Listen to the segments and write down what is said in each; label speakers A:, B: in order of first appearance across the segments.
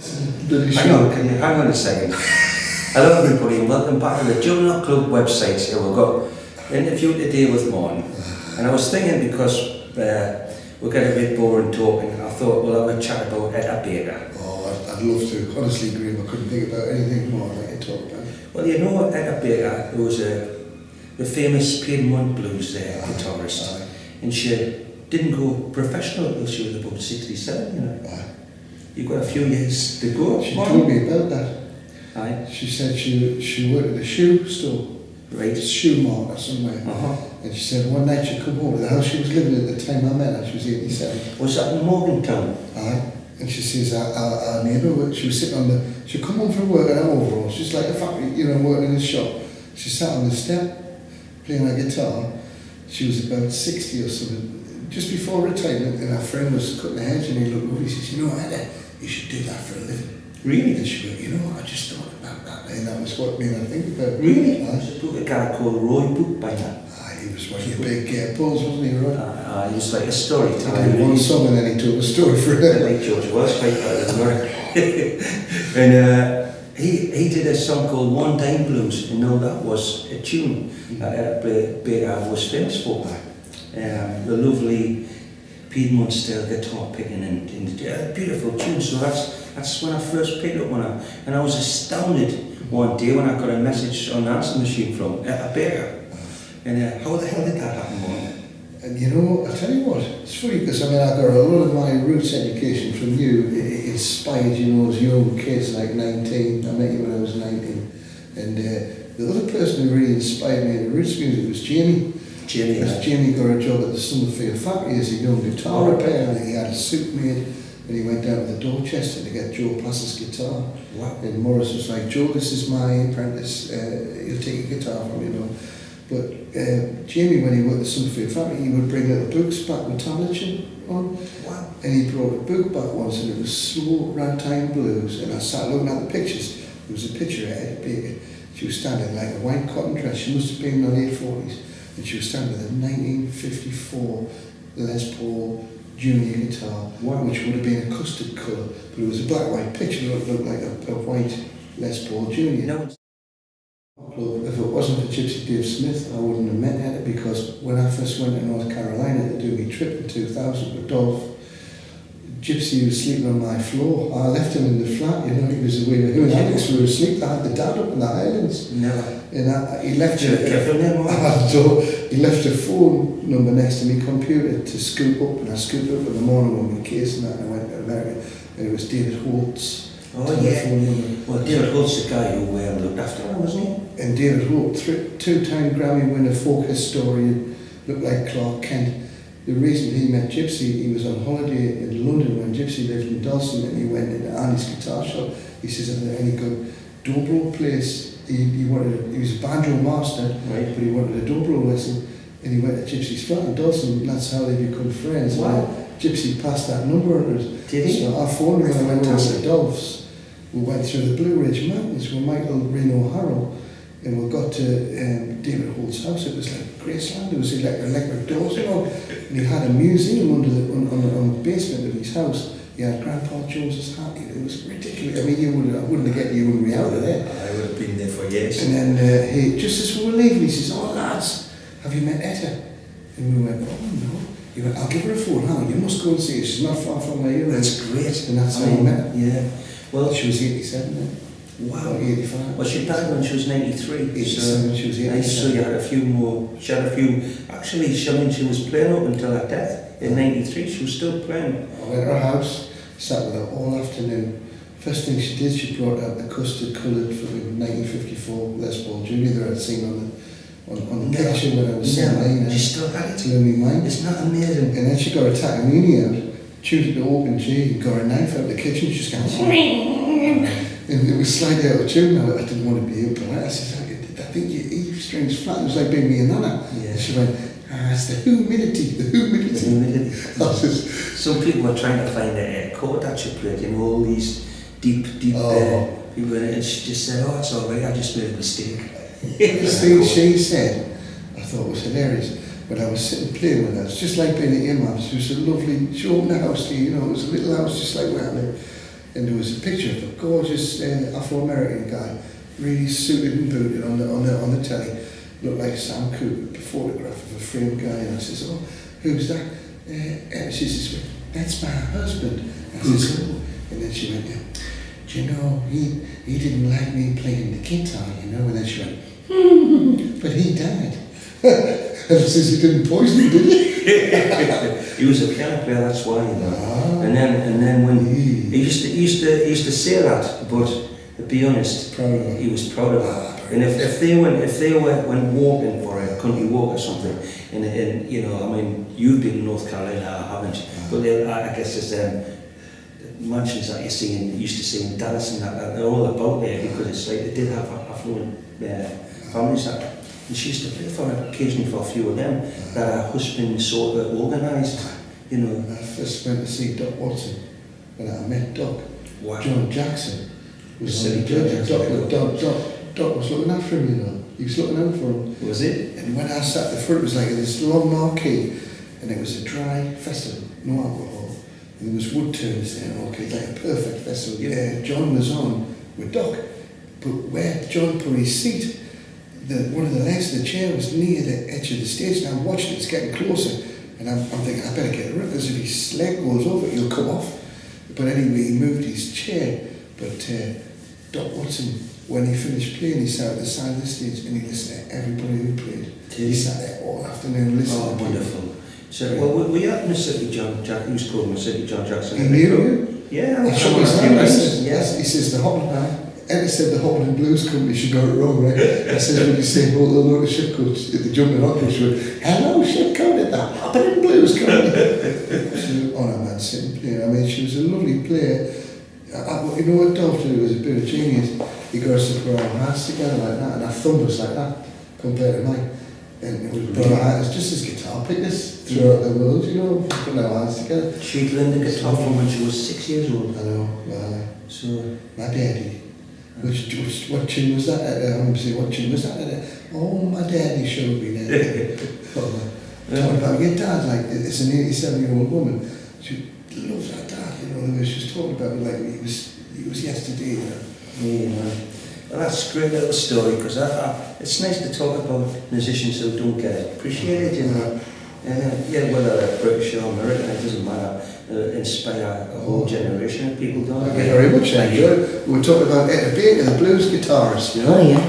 A: Hang on a second. Hello everybody and welcome back to the Jumpin Club website. Here we've got an interview today with Martin. And I was thinking, because we're getting a bit boring talking, I thought we'll have a chat about Etta Baker.
B: Oh, I'd love to. Honestly, Graham, I couldn't think about anything more I could talk about.
A: Well, you know Etta Baker, who was the famous Piedmont blues guitarist.
B: Aye.
A: And she didn't go professional until she was about 67, you know.
B: Aye.
A: You've got a few years to go.
B: She told me about that.
A: Aye.
B: She said she worked at a shoe store,
A: Right.
B: shoe mart or somewhere. And she said one night she come home to the house she was living at the time I met her. She was 87.
A: Was that in Morgantown?
B: Aye. And she says our neighbour, she was sitting on the, she come home from work in her overalls, she's like a factory, you know, working in a shop. She sat on the step, playing her guitar. She was about 60 or something, just before retirement, and her friend was cutting her hedge, and he looked over, he says, you know, Etta, you should do that for a living.
A: Really?
B: And she went, you know, I just thought about that, and that was what made her think about it.
A: Really?
B: Aye.
A: There's a book, a guy called Roy Book by now.
B: He was one of your big pulls, wasn't he, Roy?
A: He was like a storyteller.
B: He did one song and then he told a story for it.
A: Like George was quite bad, and he did a song called One Dime Blues, and no, that was a tune that Baker was famous for. The lovely Piedmont style guitar picking and a beautiful tune. So that's when I first picked up on her, and I was astounded one day when I got a message on the answer machine from Etta Baker. And how the hell did that happen, Martin?
B: And you know, I tell you what, it's funny because I mean, I got a lot of my roots education from you. It inspired, you know, as young kids, like 19. I met you when I was 19. And the other person who really inspired me in the roots music was Jamie. Jamie got a job at the Summerfield factory as a young guitar repairer, and he had a suit made, and he went down to the Dorchester to get Joe Placer's guitar.
A: Wow.
B: And Morris was like, Joe, this is my apprentice, he'll take a guitar from you, know. But Jamie, when he worked at the Summerfield factory, he would bring little books back with tablets on.
A: Wow. And
B: he brought a book back once, and it was Slow Ragtime Blues, and I sat looking at the pictures. There was a picture of Etta Baker. She was standing in like a white cotton dress. She must have been in her late 40s. And she was standing with a 1954 Les Paul Junior guitar, which would have been a custard colour, but it was a black-white picture that looked like a white Les Paul Junior.
A: No.
B: If it wasn't for Gypsy Dave Smith, I wouldn't have met Etta, because when I first went to North Carolina to do my trip in 2000 with Dolph, Gypsy was sleeping on my floor. I left him in the flat, you know, he was away with him and Alex were asleep. I had the dad up in the islands.
A: Never.
B: And he left
A: he
B: left a phone number next to my computer to scoop up, and I scooped up in the morning with my case and that, and I went to America, and it was David Holt's telephone number.
A: Well, David Holt's the guy who looked after her, wasn't he?
B: And David Holt, two-time Grammy winner, folk historian, looked like Clark Kent. The reason he met Gypsy, he was on holiday in London when Gypsy lived in Dulcin, and he went into Annie's guitar shop. He says, "Are there any good dobro place?" He was a banjo master,
A: right,
B: but he wanted a dobro lesson, and he went to Gypsy's flat in Dulcin, and that's how they become friends.
A: Wow.
B: And Gypsy passed that number on us.
A: Did he?
B: So our phone when I went over to Dolph's, we went through the Blue Ridge Mountains with Michael Reno Harrell, and we got to David Holt's house. It was like Graceland. There was electric doors, you know, and he had a museum on the basement of his house. He had Grandpa Jones's hat. It was ridiculous. I mean, I wouldn't have get you when we out of there.
A: I would have been there for years.
B: And then he, just as we were leaving, he says, "Oh lads, have you met Etta?" And we went, "Oh no." He went, "I'll give her a phone. Hang on, you must go and see her. She's not far from where you."
A: That's great.
B: And that's how we met her.
A: Yeah. Well,
B: she was 87 then.
A: Wow.
B: 85.
A: Well, she died when she was 93.
B: 87, she was 87.
A: So you had a few more. She had a few. Actually, she was playing up until her death in 93. She was still playing.
B: I went to her house, sat with her all afternoon. First thing she did, she brought out the custard coloured for the 1954 Les Paul Junior that I'd seen on the picture when I was 17.
A: She still had it.
B: Blew my mind.
A: Isn't that amazing?
B: And then she got a Takamine out, tuned it to open G, and got a knife out of the kitchen. She just kind of and it was slightly out of tune. I didn't want to be impolite. I said, "I think your E string's flat." It was like being me and Nana.
A: Yeah.
B: And she went, "It's the humidity, the humidity."
A: Some people were trying to find a chord that she played, you know, all these deep people in it, and she just said, "Oh, it's all right, I just made a mistake."
B: The thing she said, I thought was hilarious. When I was sitting playing with her, it's just like being at your mum's. She was a lovely, she owned a house to you know, it was a little house just like where I live. and there was a picture of a gorgeous Afro-American guy, really suited and booted on the telly. Looked like Sam Cooke, a photograph of a framed guy, and I says, "Oh, who's that?" And she says, "That's my husband." I says, "Oh," and then she went, "Do you know, he didn't like me playing the guitar, you know?" And then she went, "But he died." And I says, "He didn't poison him, did he?"
A: He was a piano player, that's why, you know. And then when he used to say that, but to be honest,
B: Proud of it.
A: he was proud of it. And if they went walking for a country walk or something, and you know, I mean, you've been in North Carolina, I haven't, but I guess there's mansions that used to see in Dallas and that, they're all about there because it's like they did have affluent families that. And she used to play for her occasionally for a few of them that her husband sort of organised, you know.
B: I first went to see Doc Watson when I met Doc.
A: Wow.
B: John Jackson was
A: Silly
B: on the
A: John
B: judge.
A: Jackson.
B: Doc was looking after him, you know. He was looking out for him.
A: Was it?
B: And when I sat at the front, it was like this long marquee, and it was a dry festival, no alcohol. And there was wood turns there, okay, like a perfect festival. Yeah, John was on with Doc, but where John put his seat, one of the legs of the chair was near the edge of the stage, and I'm watching it, it's getting closer, and I'm thinking, I better get rid of this. If his leg goes over, he'll come off. But anyway, he moved his chair, but Doc Watson, when he finished playing, he sat at the side of the stage and he listened to everybody who played. He sat there all afternoon listening.
A: Oh, wonderful. So, well, we had Mississippi John Jackson, he was called Mississippi John Jackson.
B: He knew you?
A: Yeah.
B: He shook his hand.
A: Yes.
B: He says, Eddie said the Holland Blues Company should got it wrong, right? I says, when you say, "Oh, hello, the ship coach," at the Jumpin Opera, she went, "Hello, ship coach at the Holland Blues Company." She was on a man sitting playing. I mean, she was a lovely player. You know what Dolph did was a bit of genius. He got us to put our hands together like that, and our thumb was like that compared to mine. And it was put our hands, just as guitar pickers throughout the world, you know, putting our hands together.
A: She'd learned the guitar from when she was 6 years old.
B: I know,
A: So,
B: my daddy. What tune was that? I remember saying, what tune was that? Oh, my daddy showed me that. Talking about your dad, like, it's an 87-year-old woman. She loves her dad, you know, the way she was talking about him, like he was yesterday, you know.
A: yeah. Well, that's a great little story because it's nice to talk about musicians who don't get appreciated, you know. Yeah, whether they're British or American, it doesn't matter. Inspire a whole generation of people, don't
B: Thank
A: they?
B: you very much, Andrew. We were talking about Etta Baker, the blues guitarist, you know.
A: Oh, yeah.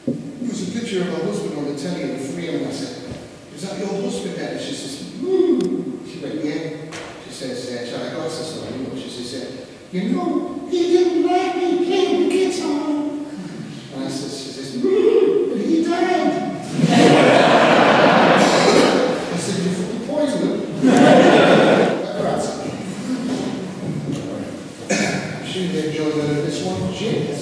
B: There was a picture of her husband on the telly in the frame, and I said, "Is that your husband, Etta?" She says, She went, "Yeah." She says, "Shall I glasses on?" You know, she says, "You know, he didn't like me playing the guitar." And I says, she says, "But he died." I said, "You fucking poisoned him." I'm sure you enjoyed this one, James.